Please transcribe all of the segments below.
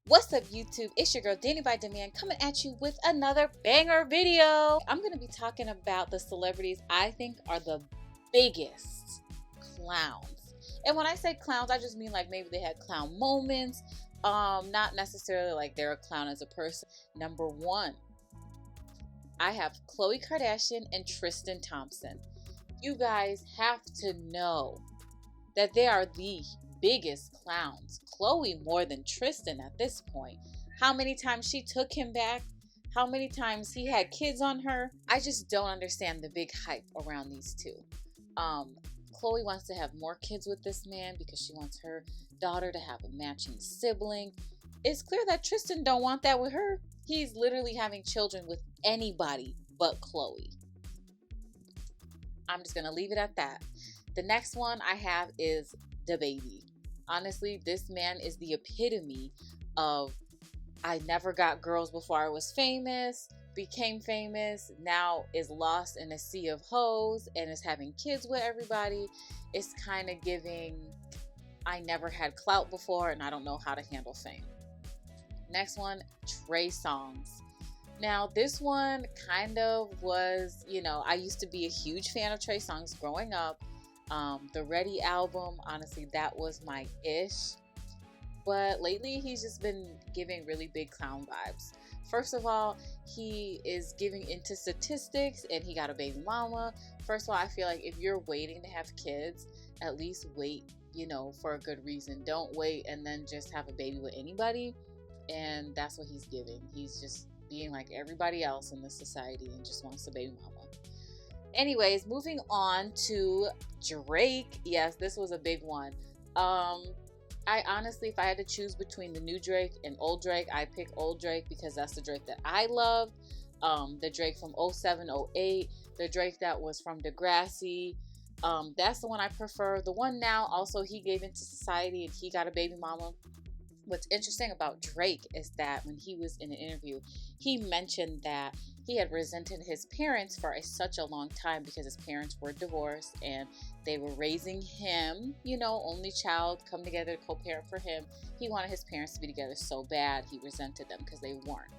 What's up, YouTube? It's your girl DaniByDemand coming at you with another banger video. I'm going to be talking about the celebrities I think are the biggest clowns. And when I say clowns, I just mean like maybe they had clown moments, not necessarily like they're a clown as a person. Number one, I have Khloe Kardashian and Tristan Thompson. You guys have to know that they are the biggest clowns. Khloe more than Tristan at this point. How many times she took him back, how many times he had kids on her. I just don't understand the big hype around these two. Khloe wants to have more kids with this man because she wants her daughter to have a matching sibling. It's clear that Tristan don't want that with her. He's literally having children with anybody but Khloe. I'm just gonna leave it at that. The next one I have is DaBaby. Honestly, this man is the epitome of I never got girls before I was famous, became famous, now is lost in a sea of hoes and is having kids with everybody. It's kind of giving I never had clout before and I don't know how to handle fame. Next one, Trey Songz. Now, this one kind of was, I used to be a huge fan of Trey Songz growing up. The Ready album, honestly, that was my ish. But lately, he's just been giving really big clown vibes. First of all, he is giving into statistics and he got a baby mama. First of all, I feel like if you're waiting to have kids, at least wait, for a good reason. Don't wait and then just have a baby with anybody. And that's what he's giving. He's just being like everybody else in the society and just wants a baby mama. Anyways, moving on to Drake. Yes, this was a big one. I honestly, if I had to choose between the new Drake and old Drake, I'd pick old Drake because that's the Drake that I loved. The Drake from 07, 08, the Drake that was from Degrassi. That's the one I prefer. The one now, also, he gave into society and he got a baby mama. What's interesting about Drake is that when he was in an interview, he mentioned that he had resented his parents for such a long time because his parents were divorced and they were raising him, only child, come together to co-parent for him. He wanted his parents to be together so bad, he resented them because they weren't.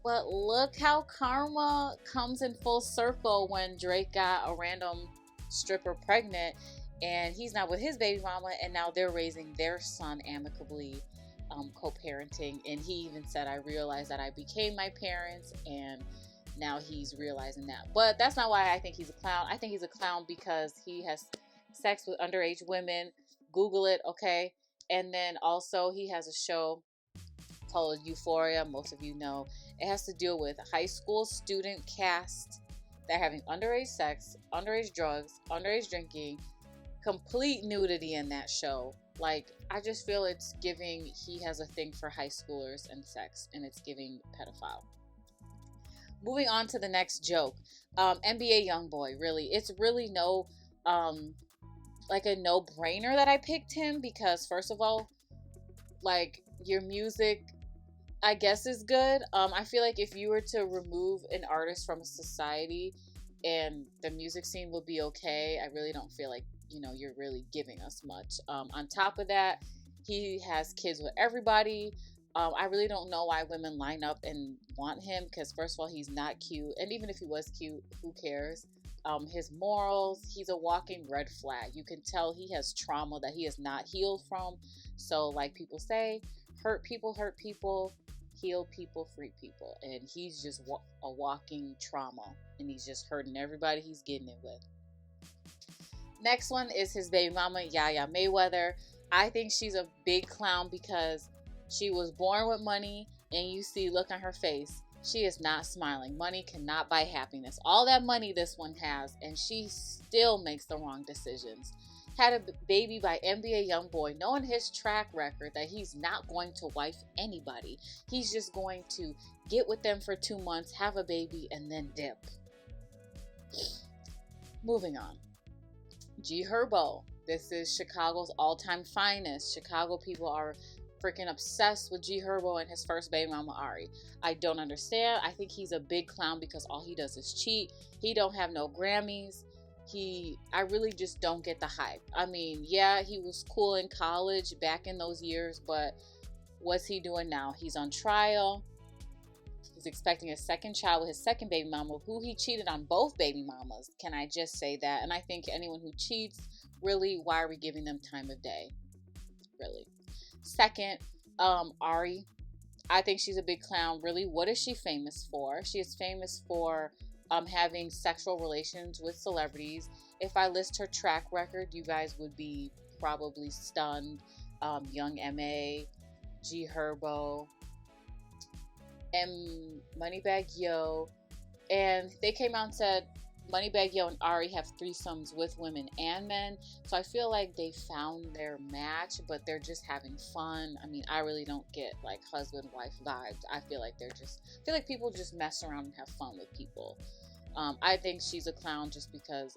But look how karma comes in full circle when Drake got a random stripper pregnant and he's not with his baby mama and now they're raising their son amicably. Co-parenting, and he even said, I realized that I became my parents, and now he's realizing that. But that's not why I think he's a clown. I think he's a clown because he has sex with underage women. Google it, okay? And then also he has a show called Euphoria. Most of you know. It has to deal with a high school student cast that are having underage sex, underage drugs, underage drinking, complete nudity in that show. Like, I just feel it's giving, he has a thing for high schoolers and sex, and it's giving pedophile. Moving on to the next joke. NBA Youngboy, really. It's really like a no-brainer that I picked him because, first of all, like, your music, I guess, is good. I feel like if you were to remove an artist from society and the music scene would be okay, I really don't feel like you're really giving us much. On top of that, he has kids with everybody. I really don't know why women line up and want him because first of all, he's not cute. And even if he was cute, who cares? His morals, he's a walking red flag. You can tell he has trauma that he has not healed from. So like people say, hurt people, heal people, free people. And he's just a walking trauma. And he's just hurting everybody he's getting it with. Next one is his baby mama, Yaya Mayweather. I think she's a big clown because she was born with money and you see, look on her face. She is not smiling. Money cannot buy happiness. All that money this one has and she still makes the wrong decisions. Had a baby by NBA Youngboy, knowing his track record that he's not going to wife anybody. He's just going to get with them for 2 months, have a baby, and then dip. Moving on. G Herbo. This is Chicago's all-time finest. Chicago people are freaking obsessed with G Herbo and his first baby mama Ari. I don't understand. I think he's a big clown because all he does is cheat. He don't have no Grammys. I really just don't get the hype. I mean, yeah, he was cool in college back in those years, but What's he doing now? He's on trial. He's expecting a second child with his second baby mama, who he cheated on both baby mamas. Can I just say that? And I think anyone who cheats, really, why are we giving them time of day? Really. Second, Ari. I think she's a big clown. Really, what is she famous for? She is famous for having sexual relations with celebrities. If I list her track record, you guys would be probably stunned. Young M.A., G Herbo, and Moneybagg Yo. And they came out and said Moneybagg Yo and Ari have threesomes with women and men. So I feel like they found their match, but they're just having fun. I mean, I really don't get like husband-wife vibes. I feel like people just mess around and have fun with people. I think she's a clown just because,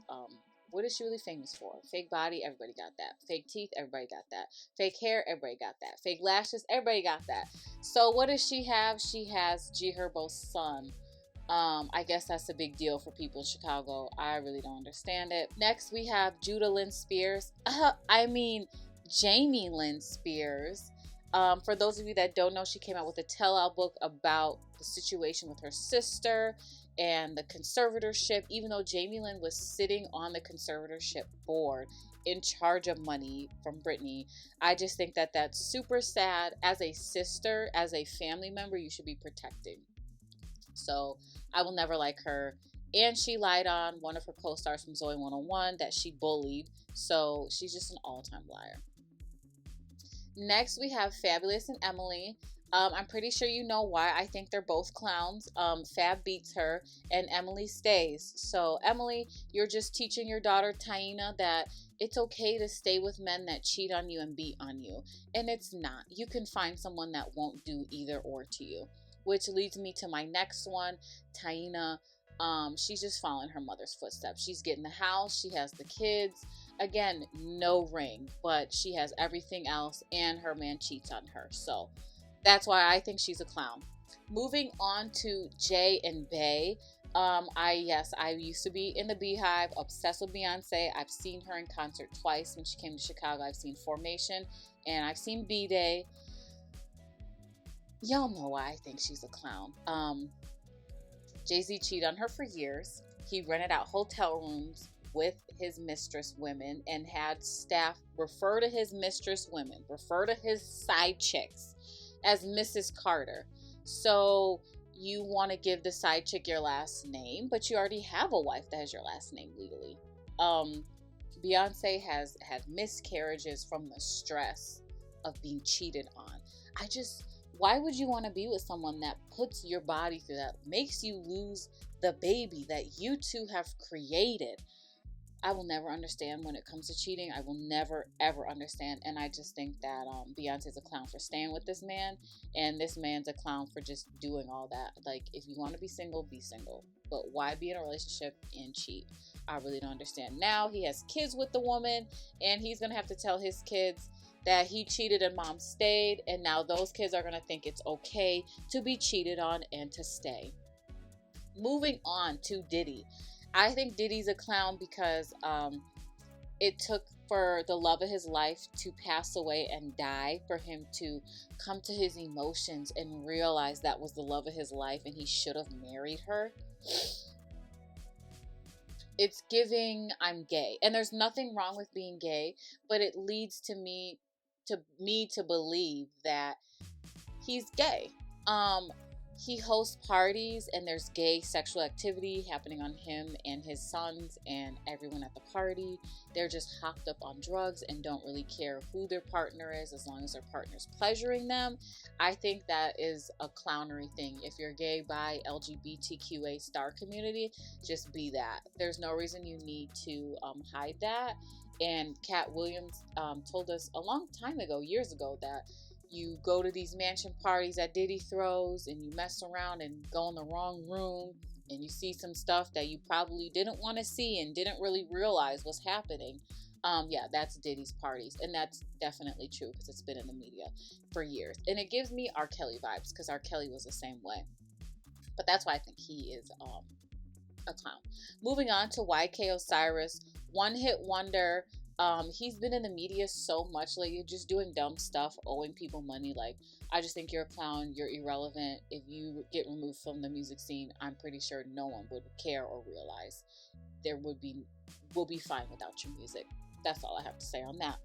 what is she really famous for? Fake body, everybody got that. Fake teeth, everybody got that. Fake hair, everybody got that. Fake lashes, everybody got that. So what does she have? She has G Herbo's son. I guess that's a big deal for people in Chicago. I really don't understand it. Next, we have Judah Lynn Spears. Jamie Lynn Spears. For those of you that don't know, she came out with a tell-all book about the situation with her sister and the conservatorship, even though Jamie Lynn was sitting on the conservatorship board in charge of money from Britney. I just think that that's super sad. As a sister, as a family member, you should be protecting. So I will never like her. And she lied on one of her co-stars from Zoe 101 that she bullied. So she's just an all-time liar. Next, we have Fabulous and Emily. I'm pretty sure you know why. I think they're both clowns. Fab beats her and Emily stays. So Emily, you're just teaching your daughter Taina that it's okay to stay with men that cheat on you and beat on you. And it's not. You can find someone that won't do either or to you. Which leads me to my next one, Taina. She's just following her mother's footsteps. She's getting the house. She has the kids. Again, no ring, but she has everything else, and her man cheats on her. So that's why I think she's a clown. Moving on to Jay and Bay. I used to be in the Beehive, obsessed with Beyonce. I've seen her in concert twice when she came to Chicago. I've seen Formation, and I've seen B-Day. Y'all know why I think she's a clown. Jay-Z cheated on her for years. He rented out hotel rooms with his mistress women and had staff refer to his mistress women, refer to his side chicks as Mrs. Carter. So you want to give the side chick your last name, but you already have a wife that has your last name legally. Beyonce has had miscarriages from the stress of being cheated on. Why would you want to be with someone that puts your body through that, makes you lose the baby that you two have created? I will never understand when it comes to cheating. I will never, ever understand. And I just think that Beyonce's a clown for staying with this man. And this man's a clown for just doing all that. Like, if you want to be single, be single. But why be in a relationship and cheat? I really don't understand. Now he has kids with the woman, and he's going to have to tell his kids that he cheated and mom stayed, and now those kids are going to think it's okay to be cheated on and to stay. Moving on to Diddy. I think Diddy's a clown because it took for the love of his life to pass away and die for him to come to his emotions and realize that was the love of his life and he should have married her. It's giving I'm gay. And there's nothing wrong with being gay, but it leads to me to believe that he's gay. He hosts parties and there's gay sexual activity happening on him and his sons and everyone at the party. They're just hopped up on drugs and don't really care who their partner is as long as their partner's pleasuring them. I think that is a clownery thing. If you're gay, bi, LGBTQA star community, just be that. There's no reason you need to hide that. And Cat Williams told us a long time ago, years ago, that you go to these mansion parties that Diddy throws and you mess around and go in the wrong room and you see some stuff that you probably didn't want to see and didn't really realize was happening. Yeah, that's Diddy's parties. And that's definitely true because it's been in the media for years. And it gives me R. Kelly vibes because R. Kelly was the same way. But that's why I think he is a clown. Moving on to YK Osiris. One hit wonder. He's been in the media so much lately, just doing dumb stuff, owing people money. Like, I just think you're a clown, you're irrelevant. If you get removed from the music scene, I'm pretty sure no one would care or realize. We'll be fine without your music. That's all I have to say on that.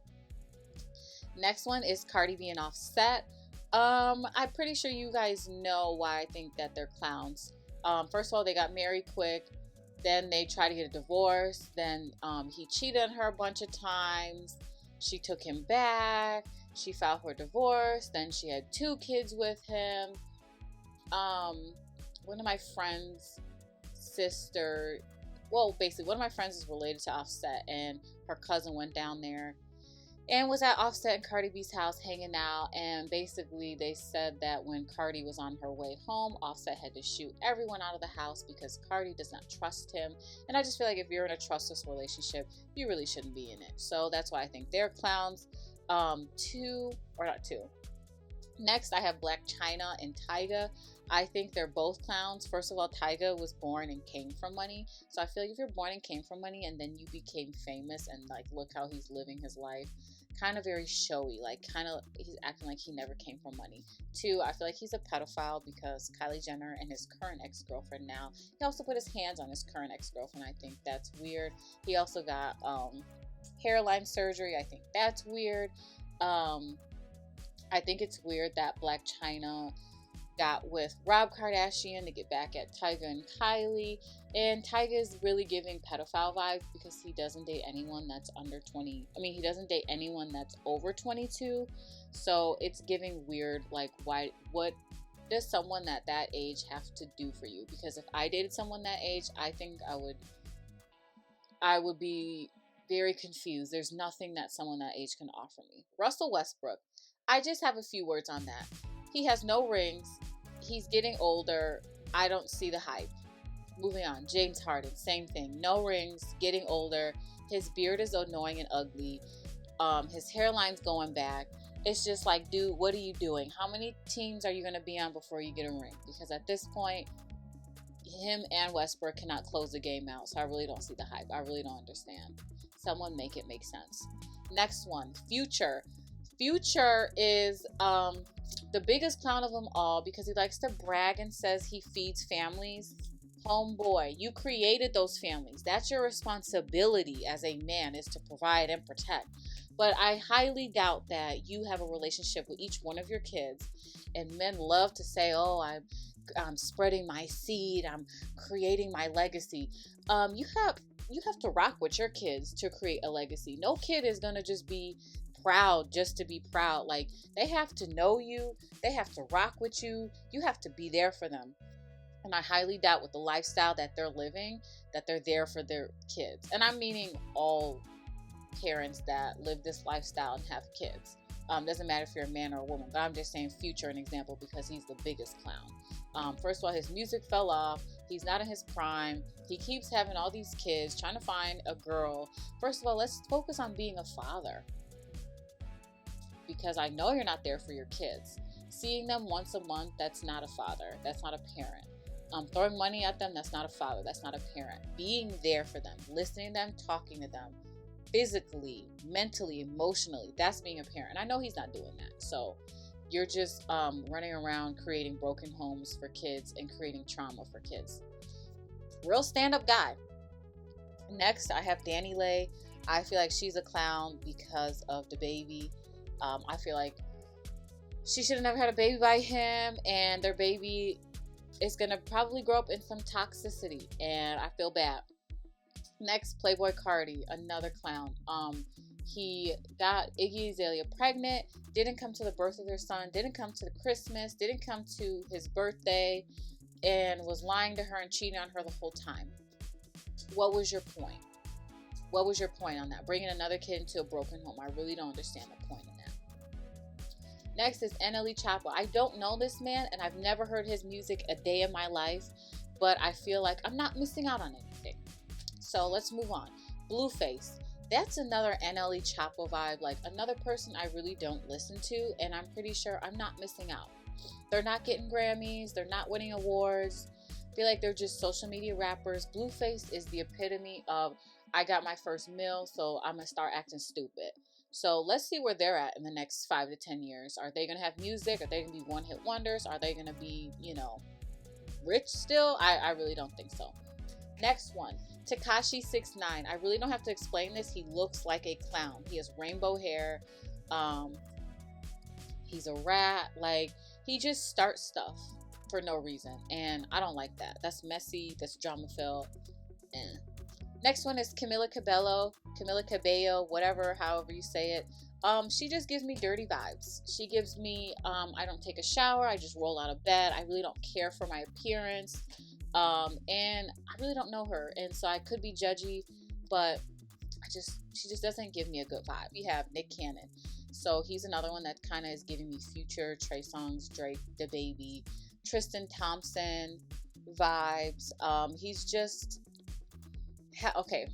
Next one is Cardi B and Offset. I'm pretty sure you guys know why I think that they're clowns. First of all, they got married quick. Then they tried to get a divorce. Then he cheated on her a bunch of times. She took him back. She filed for divorce. Then she had 2 kids with him. One of my friends' sister, well, basically, one of my friends is related to Offset, and her cousin went down there and was at Offset and Cardi B's house hanging out. And basically they said that when Cardi was on her way home, Offset had to shoot everyone out of the house because Cardi does not trust him. And I just feel like if you're in a trustless relationship, you really shouldn't be in it. So that's why I think they're clowns. Next, I have Black China and Tyga. I think they're both clowns. First of all, Tyga was born and came from money. So I feel like if you're born and came from money and then you became famous and like look how he's living his life, kind of very showy, like kind of he's acting like he never came from money. 2, I feel like he's a pedophile because Kylie Jenner and his current ex-girlfriend now, he also put his hands on his current ex-girlfriend. I think that's weird. He also got hairline surgery. I think that's weird. I think it's weird that Black China got with Rob Kardashian to get back at Tyga and Kylie. And Tyga is really giving pedophile vibes because he doesn't date anyone that's under 20. I mean, he doesn't date anyone that's over 22. So it's giving weird, like, what does someone at that age have to do for you? Because if I dated someone that age, I think I would be very confused. There's nothing that someone that age can offer me. Russell Westbrook. I just have a few words on that. He has no rings. He's getting older. I don't see the hype. Moving on. James Harden, same thing. No rings, getting older. His beard is annoying and ugly. His hairline's going back. It's just like, dude, what are you doing? How many teams are you going to be on before you get a ring? Because at this point, him and Westbrook cannot close the game out. So I really don't see the hype. I really don't understand. Someone make it make sense. Next one, Future. Future is the biggest clown of them all because he likes to brag and says he feeds families. Homeboy, you created those families. That's your responsibility as a man, is to provide and protect. But I highly doubt that you have a relationship with each one of your kids. And men love to say, oh, I'm spreading my seed. I'm creating my legacy. You have to rock with your kids to create a legacy. No kid is going to just be proud just to be proud. Like, they have to know you. They have to rock with you. You have to be there for them. And I highly doubt with the lifestyle that they're living that they're there for their kids. And I'm meaning all parents that live this lifestyle and have kids. Doesn't matter if you're a man or a woman, but I'm just saying Future an example because he's the biggest clown. First of all, his music fell off. He's not in his prime. He keeps having all these kids, trying to find a girl. First of all, let's focus on being a father. Because I know you're not there for your kids. Seeing them once a month, that's not a father. That's not a parent. Throwing money at them, that's not a father. That's not a parent. Being there for them, listening to them, talking to them, physically, mentally, emotionally, that's being a parent. And I know he's not doing that. So you're just running around creating broken homes for kids and creating trauma for kids. Real stand-up guy. Next, I have DaniLay. I feel like she's a clown because of the baby. I feel like she should have never had a baby by him, and their baby is going to probably grow up in some toxicity, and I feel bad. Next, Playboy Cardi, another clown. He got Iggy Azalea pregnant, didn't come to the birth of their son, didn't come to the Christmas, didn't come to his birthday, and was lying to her and cheating on her the whole time. What was your point? What was your point on that? Bringing another kid into a broken home. I really don't understand the point in that. Next is NLE Choppa. I don't know this man, and I've never heard his music a day in my life, but I feel like I'm not missing out on anything. So let's move on. Blueface. That's another NLE Choppa vibe, like another person I really don't listen to, and I'm pretty sure I'm not missing out. They're not getting Grammys. They're not winning awards. I feel like they're just social media rappers. Blueface is the epitome of, I got my first meal, so I'm gonna start acting stupid. So let's see where they're at in the next 5 to 10 years. Are they gonna have music? Are they gonna be one hit wonders? Are they gonna be, rich still? I really don't think so. Next one, Takashi 69. I really don't have to explain this. He looks like a clown. He has rainbow hair. He's a rat. Like, he just starts stuff for no reason, and I don't like that. That's messy. That's drama filled. Next one is Camila Cabello, whatever, however you say it. She just gives me dirty vibes. She gives me, I don't take a shower. I just roll out of bed. I really don't care for my appearance. And I really don't know her. And so I could be judgy, but she just doesn't give me a good vibe. We have Nick Cannon. So he's another one that kind of is giving me Future, Trey Songz, Drake, DaBaby, Tristan Thompson vibes. He's just, okay.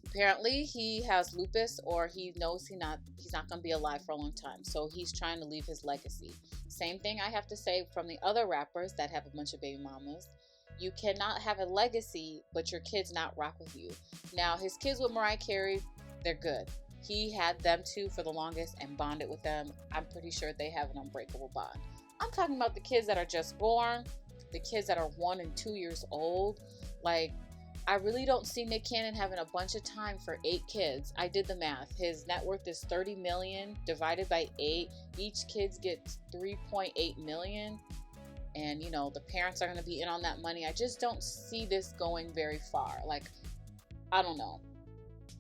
Apparently he has lupus, or he knows he's not going to be alive for a long time. So he's trying to leave his legacy. Same thing I have to say from the other rappers that have a bunch of baby mamas. You cannot have a legacy, but your kids not rock with you. Now, his kids with Mariah Carey, they're good. He had them too for the longest and bonded with them. I'm pretty sure they have an unbreakable bond. I'm talking about the kids that are just born, the kids that are 1 and 2 years old. Like, I really don't see Nick Cannon having a bunch of time for 8 kids. I did the math. His net worth is $30 million divided by 8. Each kid gets $3.8 million. And, the parents are going to be in on that money. I just don't see this going very far. Like, I don't know.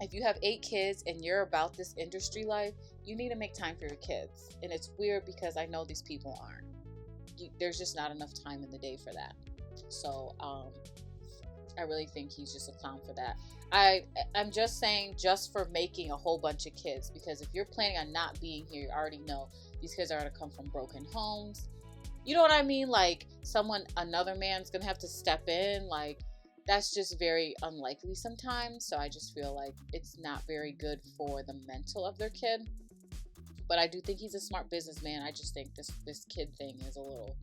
If you have 8 kids and you're about this industry life, you need to make time for your kids. And it's weird because I know these people aren't. There's just not enough time in the day for that. So, I really think he's just a clown for that. I'm just saying, just for making a whole bunch of kids, because if you're planning on not being here, you already know these kids are going to come from broken homes. You know what I mean? Like, another man's going to have to step in. Like, that's just very unlikely sometimes. So I just feel like it's not very good for the mental of their kid. But I do think he's a smart businessman. I just think this kid thing is a little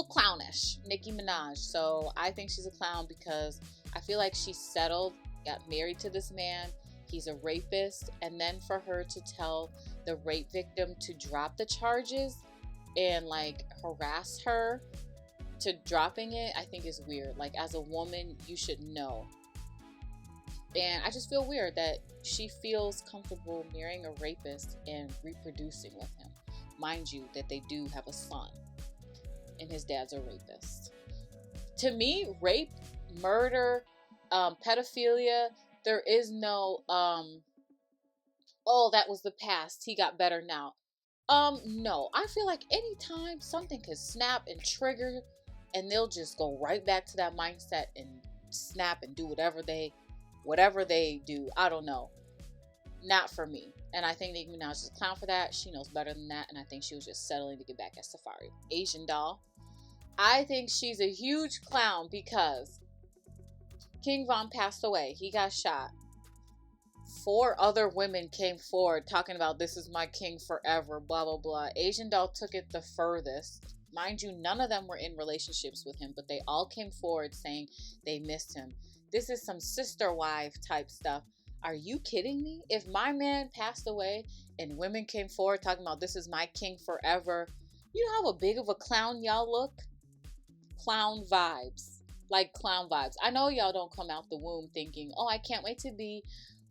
clownish. Nicki Minaj. So I think she's a clown because I feel like she settled, got married to this man. He's a rapist. And then for her to tell the rape victim to drop the charges and harass her to dropping it, I think is weird. Like, as a woman, you should know. And I just feel weird that she feels comfortable marrying a rapist and reproducing with him. Mind you, that they do have a son. And his dad's a rapist. To me, rape, murder, pedophilia, there is no, oh, that was the past, he got better now. No. I feel like anytime something could snap and trigger, and they'll just go right back to that mindset and snap and do whatever they do. I don't know. Not for me. And I think Nicki Minaj is a clown for that. She knows better than that. And I think she was just settling to get back at Safari. Asian Doll. I think she's a huge clown because King Von passed away. He got shot. 4 other women came forward talking about this is my king forever, blah, blah, blah. Asian Doll took it the furthest. Mind you, none of them were in relationships with him, but they all came forward saying they missed him. This is some sister wife type stuff. Are you kidding me? If my man passed away and women came forward talking about this is my king forever, you know how big of a clown y'all look? Clown vibes. Like clown vibes. I know y'all don't come out the womb thinking, oh, I can't wait to be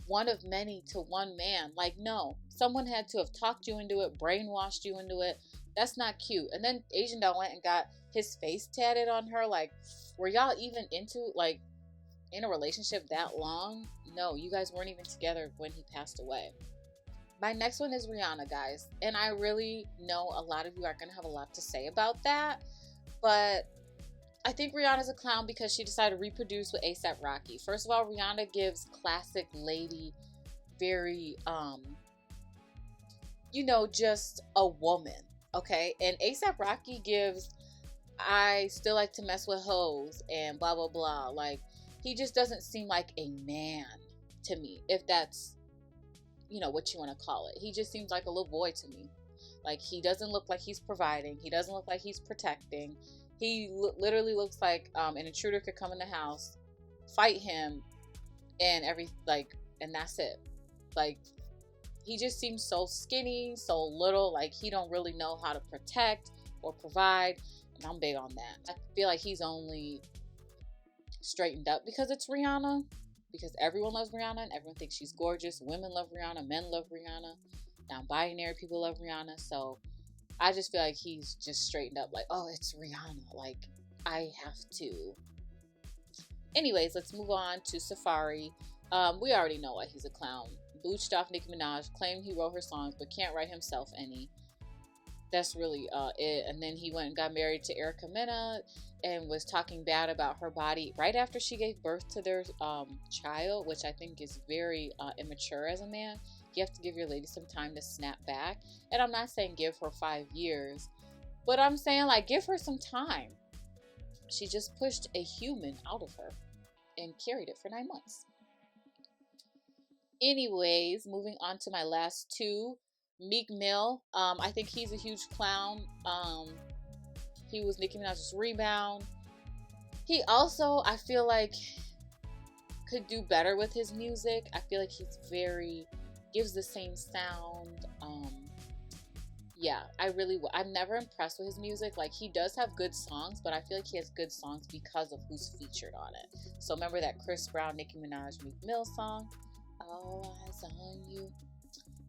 one of many to one man. Like, no. Someone had to have talked you into it, brainwashed you into it. That's not cute. And then Asian Doll went and got his face tatted on her. Like, were y'all even in a relationship that long? No, you guys weren't even together when he passed away. My next one is Rihanna, guys. And I really know a lot of you are going to have a lot to say about that. But I think Rihanna's a clown because she decided to reproduce with A$AP Rocky. First of all, Rihanna gives classic lady, very, just a woman. Okay? And A$AP Rocky gives, I still like to mess with hoes and blah, blah, blah. Like, he just doesn't seem like a man to me, if that's, what you want to call it. He just seems like a little boy to me. Like, he doesn't look like he's providing. He doesn't look like he's protecting. He literally looks like an intruder could come in the house, fight him, and and that's it. Like, he just seems so skinny, so little, like he don't really know how to protect or provide, and I'm big on that. I feel like he's only straightened up because it's Rihanna, because everyone loves Rihanna and everyone thinks she's gorgeous. Women love Rihanna, men love Rihanna, non-binary people love Rihanna. So I just feel like he's just straightened up, like, oh, it's Rihanna, like I have to. Anyways, let's move on to Safari. We already know why he's a clown. Booched off Nicki Minaj, claimed he wrote her songs but can't write himself any. That's really it. And then he went and got married to Erica Mena and was talking bad about her body right after she gave birth to their child, which I think is very immature as a man. You have to give your lady some time to snap back. And I'm not saying give her 5 years, but I'm saying, like, give her some time. She just pushed a human out of her and carried it for 9 months. Anyways, moving on to my last two. Meek Mill. I think he's a huge clown. He was Nicki Minaj's rebound. He also, I feel like, could do better with his music. I feel like he's gives the same sound. Yeah, I'm never impressed with his music. Like, he does have good songs, but I feel like he has good songs because of who's featured on it. So remember that Chris Brown, Nicki Minaj, Meek Mill song? All Eyes on You.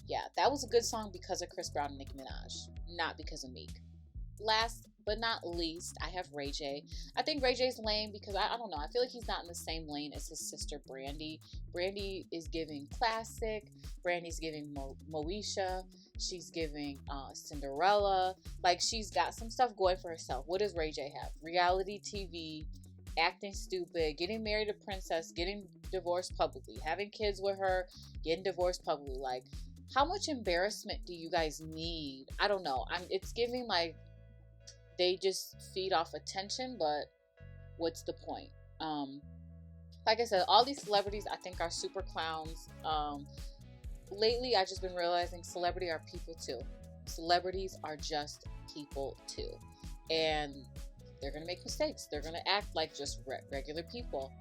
Yeah, that was a good song because of Chris Brown and Nicki Minaj, not because of Meek. Last but not least, I have Ray J. I think Ray J's lame because I don't know. I feel like he's not in the same lane as his sister Brandy. Brandy is giving classic. Brandy's giving Moesha. She's giving Cinderella. Like, she's got some stuff going for herself. What does Ray J have? Reality TV, acting stupid, getting married to Princess, getting divorced publicly, having kids with her, getting divorced publicly. Like, how much embarrassment do you guys need? I don't know. It's giving like they just feed off attention, but what's the point? Like I said, all these celebrities I think are super clowns. Lately, I've just been realizing celebrity are people too. Celebrities are just people too. And they're going to make mistakes. They're going to act like just regular people.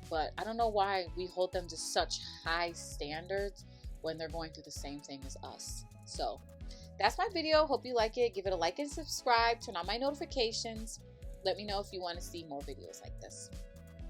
But I don't know why we hold them to such high standards when they're going through the same thing as us. So that's my video. Hope you like it. Give it a like and subscribe. Turn on my notifications. Let me know if you want to see more videos like this.